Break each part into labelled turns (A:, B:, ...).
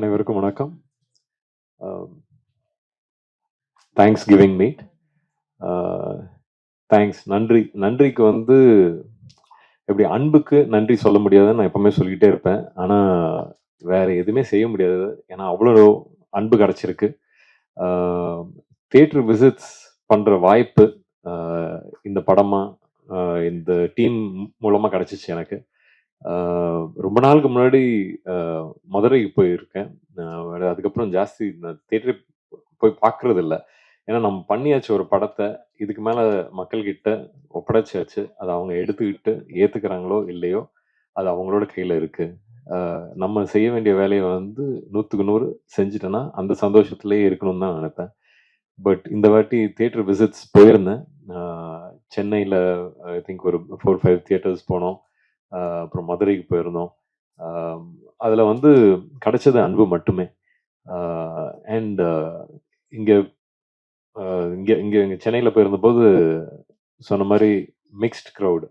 A: அனைவருக்கும் வணக்கம். Thanks giving me. Thanks, நன்றி. நன்றிக்கு வந்து எப்படி அன்புக்கு நன்றி சொல்ல முடியாதுன்னு நான் எப்பவுமே சொல்லிக்கிட்டே இருப்பேன். ஆனால் வேற எதுவுமே செய்ய முடியாது. ஏன்னா அவ்வளோ அன்பு கிடச்சிருக்கு. தியேட்டர் விசிட்ஸ் பண்ணுற வாய்ப்பு இந்த படமாக இந்த டீம் மூலமாக கிடச்சிச்சு எனக்கு. ரொம்ப நாளுக்கு முன்னாடி மதுரைக்கு போயிருக்கேன். அதுக்கப்புறம் ஜாஸ்தி தியேட்டர் போய் பார்க்கறது இல்லை. ஏன்னா நம்ம பண்ணியாச்சு ஒரு படத்தை, இதுக்கு மேலே மக்கள்கிட்ட ஒப்படைச்சாச்சு. அதை அவங்க எடுத்துக்கிட்டு ஏற்றுக்கிறாங்களோ இல்லையோ அது அவங்களோட கையில் இருக்கு. நம்ம செய்ய வேண்டிய வேலையை வந்து 100க்கு 100 செஞ்சுட்டேன்னா அந்த சந்தோஷத்துலேயே இருக்கணும்னு தான் நினைப்பேன். பட் இந்த வாட்டி தியேட்டர் விசிட்ஸ் போயிருந்தேன். சென்னையில் ஐ திங்க் ஒரு 4-5 தியேட்டர்ஸ் போனோம். அப்புறம் மதுரைக்கு போயிருந்தோம். அதில் வந்து கிடைச்சது அன்பு மட்டுமே. அண்ட் இங்கே இங்கே இங்கே இங்கே சென்னையில் போயிருந்தபோது சொன்ன மாதிரி மிக்ஸ்ட் க்ரௌடு,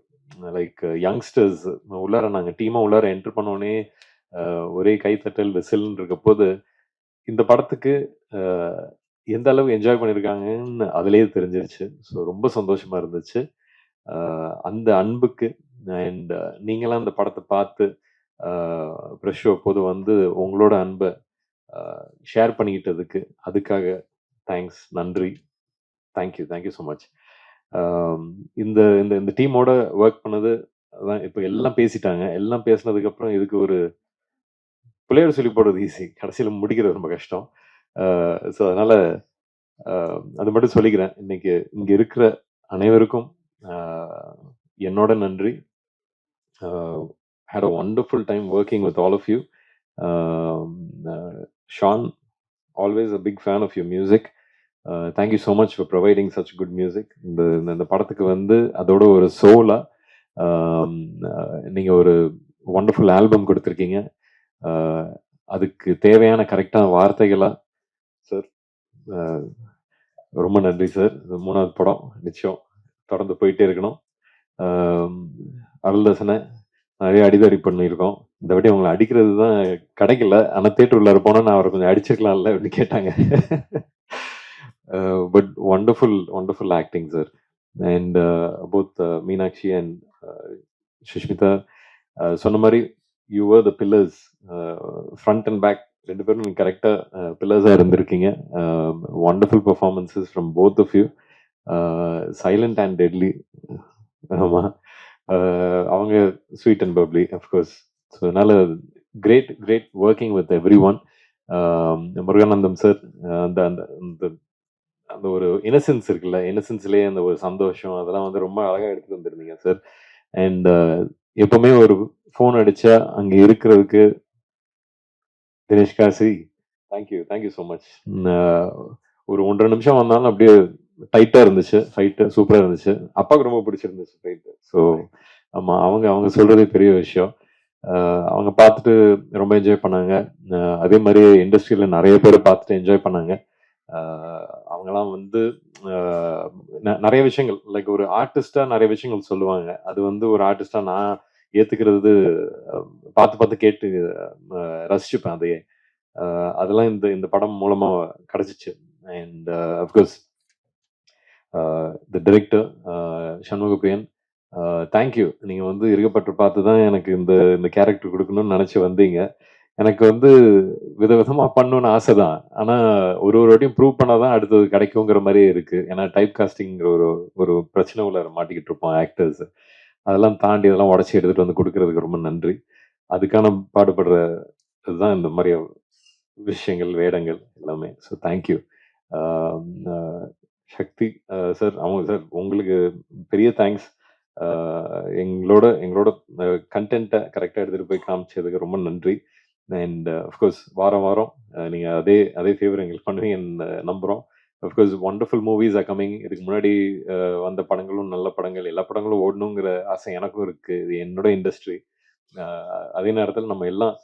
A: லைக் யங்ஸ்டர்ஸ் உள்ளார நாங்கள் டீமாக உள்ளார என்ட்ரு பண்ணோடனே ஒரே கைத்தட்டல் விசில்னு இருக்க போது இந்த படத்துக்கு எந்த அளவு என்ஜாய் பண்ணியிருக்காங்கன்னு அதுலேயே தெரிஞ்சிருச்சு. ஸோ ரொம்ப சந்தோஷமா இருந்துச்சு. அந்த அன்புக்கு அண்ட் நீங்களாம் அந்த படத்தை பார்த்து ப்ரெஷ் ஷோ போது வந்து உங்களோட அன்பை ஷேர் பண்ணிக்கிட்டதுக்கு அதுக்காக தேங்க்ஸ், நன்றி. Thank you, thank you so much. இந்த இந்த இந்த டீமோட ஒர்க் பண்ணது அதான். இப்போ எல்லாம் பேசிட்டாங்க. எல்லாம் பேசினதுக்கப்புறம் இதுக்கு ஒரு பிள்ளையோட சொல்லி போடுறது ஈஸி, கடைசியில் முடிக்கிறது ரொம்ப கஷ்டம். ஸோ அதனால அது மட்டும் சொல்லிக்கிறேன். இன்னைக்கு இங்கே இருக்கிற அனைவருக்கும் என்னோட நன்றி. had a wonderful time working with all of you. Sean, always a big fan of your music. Thank you so much for providing such good music. இந்த படத்துக்கு வந்து அதோட ஒரு சோலா நீங்கள் ஒரு ஒண்டர்ஃபுல் ஆல்பம் கொடுத்துருக்கீங்க. அதுக்கு தேவையான கரெக்டான வார்த்தைகளா சார், ரொம்ப நன்றி சார். இது 3வது படம், நிச்சயம் தொடர்ந்து போயிட்டே இருக்கணும். அருள்தாசனை நிறைய அடிதடி பண்ணியிருக்கோம். இந்த வாட்டி அவங்களை அடிக்கிறது தான் கிடைக்கல. ஆனால் தேட்டர் உள்ளார போனால் நான் அவரை கொஞ்சம் அடிச்சிருக்கலாம்ல அப்படின்னு கேட்டாங்க. But wonderful wonderful acting sir. And both Meenakshi and Sushmita சொன்ன மாதிரி you were the pillars, front and back ரெண்டு பேரும் நீங்கள் கரெக்டாக பில்லர்ஸாக இருந்திருக்கீங்க. Wonderful performances from both of you. Silent and deadly. ஆமாம், அவங்க sweet and bubbly of course. So அதனால great great working with every one. Muruganandam sir, அந்த அந்த அந்த அந்த ஒரு இன்னசென்ஸ் இருக்குல்ல, இன்னசென்ஸ்லேயே அந்த ஒரு சந்தோஷம், அதெல்லாம் வந்து ரொம்ப அழகாக எடுத்துகிட்டு வந்துருந்தீங்க சார். அண்ட் எப்பவுமே ஒரு ஃபோன் அடித்தா அங்கே இருக்கிறதுக்கு Dinesh Kasi, thank you thank you so much. ஒரு 1.5 நிமிஷம் வந்தாலும் அப்படியே டைட்டாக இருந்துச்சு. ஃபைட்டு சூப்பராக இருந்துச்சு. அப்பாவுக்கு ரொம்ப பிடிச்சிருந்துச்சு ஃபைட்டு. ஸோ ஆமாம், அவங்க அவங்க சொல்கிறதே பெரிய விஷயம். அவங்க பார்த்துட்டு ரொம்ப என்ஜாய் பண்ணாங்க. அதே மாதிரி இண்டஸ்ட்ரியில் நிறைய பேர் பார்த்துட்டு என்ஜாய் பண்ணாங்க. அவங்கெல்லாம் வந்து நிறைய விஷயங்கள், லைக் ஒரு ஆர்டிஸ்டாக நிறைய விஷயங்கள் சொல்லுவாங்க. அது வந்து ஒரு ஆர்டிஸ்டாக நான் ஏற்றுக்கிறது, பார்த்து பார்த்து கேட்டு ரசிச்சுப்பேன் அதையே. அதெல்லாம் இந்த இந்த படம் மூலமாக கிடச்சிச்சு. And of course the director Shanmugapriyan, thank you. நீங்கள் வந்து இருக்கப்பட்டு பார்த்து தான் எனக்கு இந்த இந்த கேரக்டர் கொடுக்கணும்னு நினச்சி வந்தீங்க. எனக்கு வந்து விதவிதமாக பண்ணணும்னு ஆசை தான். ஆனால் ஒரு ஒரு வாட்டியும் ப்ரூவ் பண்ணால் தான் அடுத்தது கிடைக்குங்கிற மாதிரியே இருக்குது. ஏன்னா டைப் காஸ்டிங்கிற ஒரு ஒரு பிரச்சனை உள்ள மாட்டிக்கிட்டு இருப்போம் ஆக்டர்ஸ். அதெல்லாம் தாண்டி அதெல்லாம் உடச்சி எடுத்துகிட்டு வந்து கொடுக்கறதுக்கு ரொம்ப நன்றி. அதுக்கான பாடுபடுற இதுதான் இந்த மாதிரி விஷயங்கள், வேடங்கள் எல்லாமே. So thank you. சக்தி சார், அவங்க சார் உங்களுக்கு பெரிய தேங்க்ஸ். எங்களோட எங்களோட கண்டென்ட்டை கரெக்டாக எடுத்துகிட்டு போய் காமிச்சதுக்கு ரொம்ப நன்றி. அண்ட் அஃப்கோர்ஸ் வாரம் வாரம் நீங்கள் அதே அதே ஃபேவர் எங்களுக்கு பண்ணுவீங்கன்னு நம்புகிறோம். Of course wonderful movies are coming. இதுக்கு முன்னாடி வந்த படங்களும் நல்ல படங்கள், எல்லா படங்களும் ஓடணுங்கிற ஆசை எனக்கும் இருக்குது. இது என்னோட இண்டஸ்ட்ரி. அதே நேரத்தில் நம்ம எல்லாம்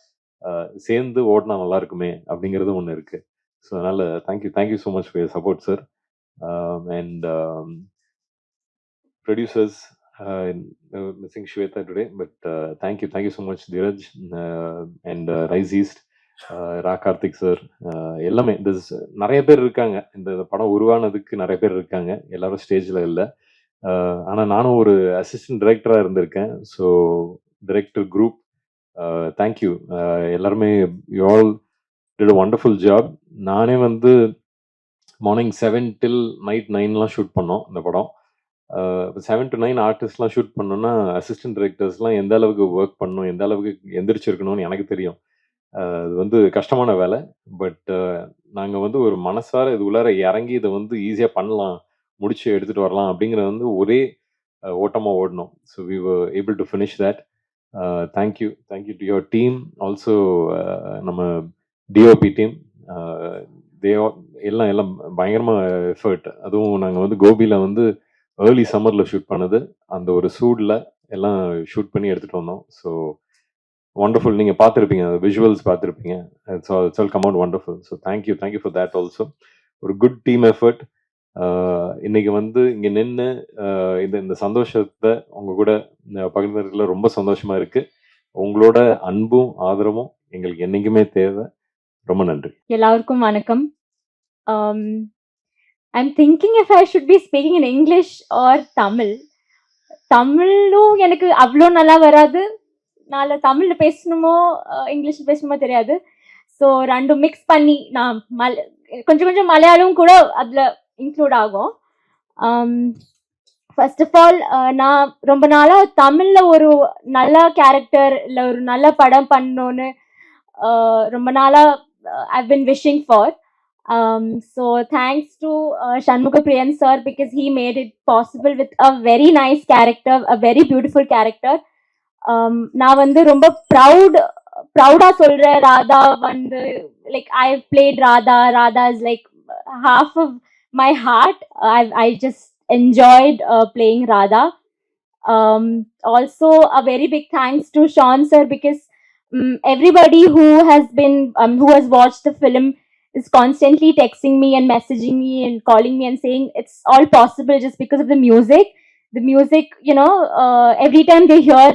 A: சேர்ந்து ஓடினா நல்லா இருக்குமே அப்படிங்கிறது ஒன்று இருக்குது. ஸோ அதனால் thank you thank you so much for your support sir. And producers, missing Shweta today, but thank you so much, Dheeraj, and Rise East. ரா கார்த்திக் சார், எல்லாமே நிறைய பேர் இருக்காங்க. இந்த படம் உருவானதுக்கு நிறைய பேர் இருக்காங்க. எல்லாரும் ஸ்டேஜில் இல்லை. ஆனால் நானும் ஒரு அசிஸ்டன்ட் டைரக்டராக இருந்திருக்கேன். So director group, thank you. எல்லாருமே you all did a wonderful job. நானே வந்து மார்னிங் 7 till நைட் 9 ஷூட் பண்ணோம் இந்த படம். 7 to 9 ஆர்டிஸ்ட்லாம் ஷூட் பண்ணோன்னா அசிஸ்டன்ட் டைரக்டர்ஸ்லாம் எந்த அளவுக்கு ஒர்க் பண்ணணும், எந்த அளவுக்கு எந்திரிச்சிருக்கணும்னு எனக்கு தெரியும். அது வந்து கஷ்டமான வேலை. பட் நாங்கள் வந்து ஒரு மனசார இது உள்ளார இறங்கி இதை வந்து ஈஸியாக பண்ணலாம், முடிச்சு எடுத்துகிட்டு வரலாம் அப்படிங்கிறது வந்து ஒரே ஓட்டமாக ஓடணும். So we were able to finish that. Thank you to your team also. நம்ம டிஓபி டீம், தே எல்லாம் எல்லாம் பயங்கரமாக எஃபர்ட். அதுவும் நாங்கள் வந்து கோபியில் வந்து ஏர்லி சம்மரில் ஷூட் பண்ணது. அந்த ஒரு சூடில் எல்லாம் ஷூட் பண்ணி எடுத்துகிட்டு வந்தோம். So wonderful. நீங்கள் பார்த்துருப்பீங்க, விஷுவல்ஸ் பார்த்துருப்பீங்க. It's all come out wonderful. So thank you for that also. ஒரு குட் டீம் எஃபர்ட். இன்னைக்கு வந்து இங்கே நின்று இந்த சந்தோஷத்தை உங்க கூட பகிர்ந்ததுல ரொம்ப சந்தோஷமா இருக்கு. உங்களோட அன்பும் ஆதரவும் எங்களுக்கு என்னைக்குமே தேவை. ரொம்ப நன்றி.
B: எல்லாருக்கும் வணக்கம். I'm thinking if I should be speaking in English or Tamil. தமிழும் எனக்கு அவ்வளோ நல்லா வராது. நான் தமிழில் பேசணுமோ இங்கிலீஷில் பேசணுமோ தெரியாது. ஸோ ரெண்டும் மிக்ஸ் பண்ணி நான் கொஞ்சம் கொஞ்சம் மலையாளம் கூட அதில் இன்க்ளூட் ஆகும். ஃபர்ஸ்ட் ஆஃப் ஆல், நான் ரொம்ப நாளாக தமிழில் ஒரு நல்ல கேரக்டர் இல்லை ஒரு நல்ல படம் பண்ணணுன்னு ரொம்ப நாளாக I've been wishing for. So thanks to Shanmuga Priyan sir, because he made it possible with a very nice character, a very beautiful character. நான் வந்து ரொம்ப ப்ரௌடா சொல்றேன். ராதா வந்து like I played Radha is like half of my heart. I just enjoyed playing Radha. Also a very big thanks to Sean sir, because everybody who has watched the film is constantly texting me and messaging me and calling me and saying it's all possible just because of the music. The music, you know, every time they hear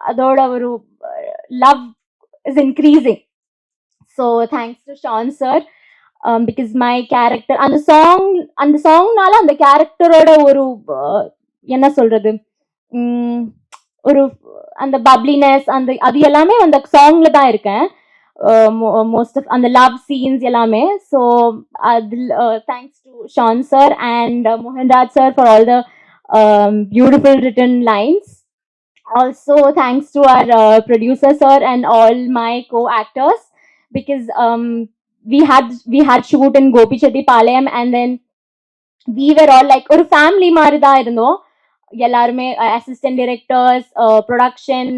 B: adoda varu love is increasing. So thanks to Sean sir, because my character and the song nala and the character oda oru enna solradhu ஒரு அந்த பப்ளினஸ் அந்த அது எல்லாமே அந்த சாங்ல தான் இருக்கேன். Most of அந்த லவ் சீன்ஸ் எல்லாமே. ஸோ அதில் thanks to Shan sir and Mohanraj sir for all the beautiful written lines. Also thanks to our producer sir and all my co-actors, because we had shoot in Gopichetti-Palayam and then we were all like ஒரு family மாதிரி தான் இருந்தோம் எல்லாருமே. Assistant directors, production,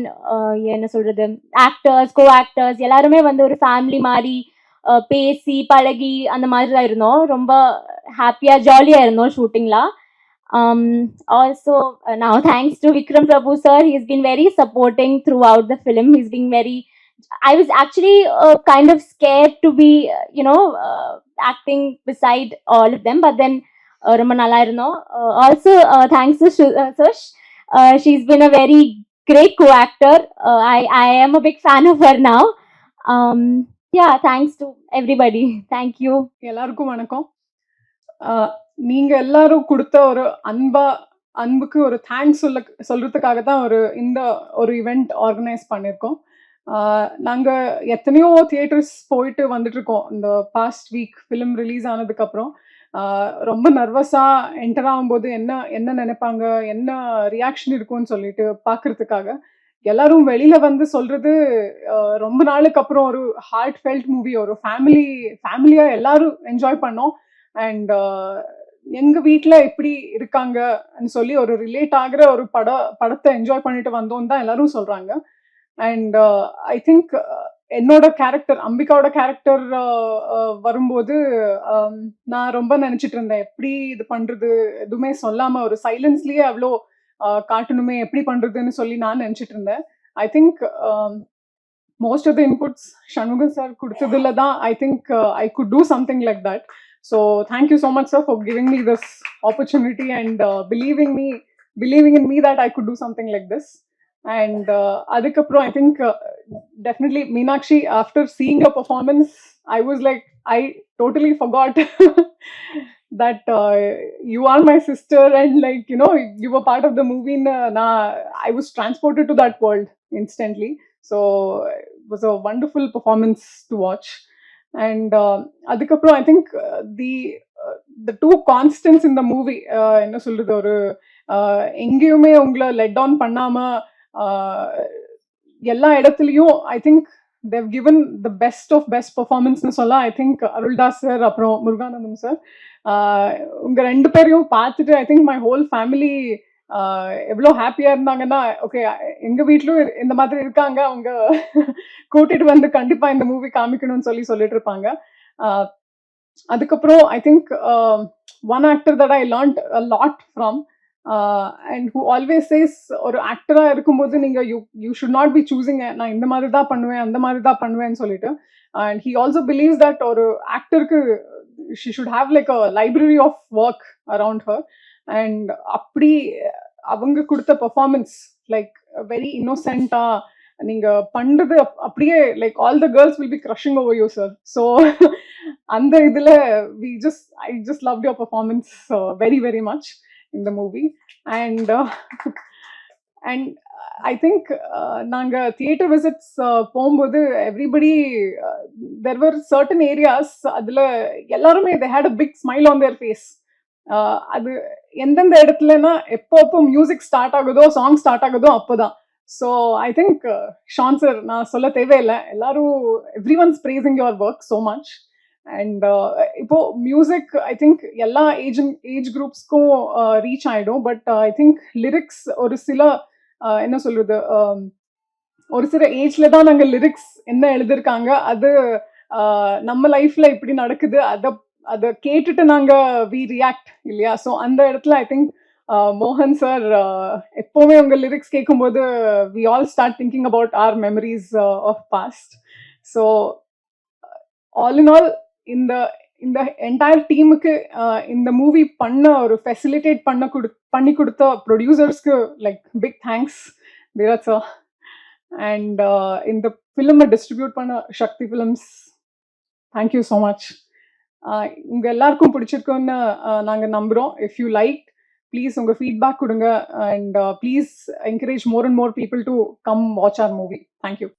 B: என்ன சொல்றது, actors, co actors எல்லாருமே வந்து ஒரு ஃபேமிலி மாதிரி பேசி பழகி அந்த மாதிரி தான் இருந்தோம். ரொம்ப ஹாப்பியா ஜாலியா இருந்தோம் ஷூட்டிங்ல. Also now thanks to Vikram Prabhu sir, he's been very supporting throughout the film. He's been very, I was actually kind of scared to be acting beside all of them, but then ரொம்ப நல்லா இருந்தோம். Also thanks to Sush, she's been a very great co-actor. I am a big fan of her now. Yeah, thanks to everybody. Thank you.
C: எல்லாருக்கும் வணக்கம். நீங்க எல்லாரும் கொடுத்த ஒரு அன்புக்கு ஒரு தேங்க்ஸ் சொல்றதுக்காக தான் இந்த ஒரு இவெண்ட் ஆர்கனைஸ் பண்ணியிருக்கோம். நாங்கள் எத்தனையோ தியேட்டர்ஸ் போயிட்டு வந்துட்டு இருக்கோம் இந்த பாஸ்ட் வீக் ஃபிலிம் ரிலீஸ் ஆனதுக்கப்புறம். ரொம்ப நர்வஸாக என்டர் ஆகும்போது என்ன நினைப்பாங்க, என்ன ரியாக்ஷன் இருக்கும்னு சொல்லிட்டு பார்க்கறதுக்காக எல்லாரும் வெளியில வந்து சொல்றது, ரொம்ப நாளுக்கு அப்புறம் ஒரு ஹார்ட் ஃபெல்ட் மூவி, ஒரு ஃபேமிலியா எல்லாரும் என்ஜாய் பண்ணோம். அண்ட் எங்க வீட்டில் எப்படி இருக்காங்கன்னு சொல்லி ஒரு ரிலேட் ஆகிற ஒரு படத்தை என்ஜாய் பண்ணிட்டு வந்தோம் தான் எல்லாரும் சொல்றாங்க. அண்ட் ஐ திங்க் என்னோட கேரக்டர், அம்பிகாவோட கேரக்டர் வரும்போது நான் ரொம்ப நினைச்சிட்டு இருந்தேன், எப்படி இது பண்றது, எதுவுமே சொல்லாம ஒரு சைலன்ஸ்லயே அவ்வளோ காட்டணுமே, எப்படி பண்றதுன்னு சொல்லி நான் நினைச்சிட்டு இருந்தேன். I think most of the inputs Shanmugan sir கொடுத்ததுல தான் I think I could do something like that. So thank you so much sir for giving me this opportunity and believing in me that I could do something like this. And adukaprom I think definitely Meenakshi, after seeing her performance, I was like, I totally forgot that you are my sister, and like, you know, you were part of the movie. I was transported to that world instantly. So it was a wonderful performance to watch. And adukaprom I think the two constants in the movie, என்ன சொல்றது, ஒரு எங்கேயுமே உங்களை let on பண்ணாம எல்லா இடத்துலையும் I think they've given the best of best performance னு சொல்ல. ஐ திங்க் அருள்தாஸ் சார் அப்புறம் முருகானந்தம் சார், உங்க ரெண்டு பேரையும் பார்த்துட்டு I think my whole family எவ்வளோ ஹாப்பியா இருந்தாங்கன்னா, ஓகே எங்க வீட்லயும் இந்த மாதிரி இருக்காங்க, அவங்க கூட்டிட்டு வந்து கண்டிப்பா இந்த மூவி காமிக்கணும்னு சொல்லிட்டு இருப்பாங்க. அதுக்கப்புறம் I think one actor that I learned a lot from, and who always says ஒரு ஆக்டரா இருக்கும்போது நீங்க you should not be choosing நான் இந்த மாதிரி தான் பண்ணுவேன் அந்த மாதிரி தான் பண்ணுவேன்னு சொல்லிட்டு. And he also believes that ஒரு ஆக்டருக்கு she should have like a library of work around her. And அப்படி அவங்க கொடுத்த பெர்ஃபார்மன்ஸ் லைக் வெரி இன்னோசென்ட்டா நீங்க பண்றது அப்படியே like all the girls will be crushing over you sir. So அந்த இதுல I just loved your performance very very much in the movie. And I think நாங்க theatre visits போகும்போது everybody there were certain areas அதுல எல்லாருமே they had a big smile on their face. அது எந்தெந்த இடத்துலன்னா எப்போ மியூசிக் ஸ்டார்ட் ஆகுதோ song start ஆகுதோ அப்போதான். So I think Shan sir நான் சொல்ல தேவையில்லை, எல்லாரும் everyone's praising your work so much. And இப்போ மியூசிக் ஐ திங்க் எல்லா ஏஜ் குரூப்ஸ்க்கும் ரீச் ஆயிடும். பட் ஐ திங்க் லிரிக்ஸ் ஒரு சில என்ன சொல்றது, ஒரு சில ஏஜ்ல தான் நாங்கள் லிரிக்ஸ் என்ன எழுதிருக்காங்க அது நம்ம லைஃப்ல இப்படி நடக்குது அதை கேட்டுட்டு நாங்க வி ரியாக்ட் இல்லையா. ஸோ அந்த இடத்துல ஐ திங்க் மோகன் சார் எப்பவுமே உங்க லிரிக்ஸ் கேட்கும்போது we all start thinking about our memories of past. So all in all இந்த என்டையர் டீமுக்கு இந்த மூவி பண்ண ஒரு ஃபெசிலிட்டேட் பண்ணி கொடுத்த ப்ரொடியூசர்ஸ்க்கு like big thanks Theerath sir. And இந்த ஃபிலிமை டிஸ்ட்ரிபியூட் பண்ண Shakti films, thank you so much. உங்க எல்லாருக்கும் பிடிச்சிருக்குன்னு நாங்கள் நம்புகிறோம். இஃப் யூ லைக் ப்ளீஸ் உங்கள் ஃபீட்பேக் கொடுங்க. And please encourage more and more people to come watch our movie. Thank you.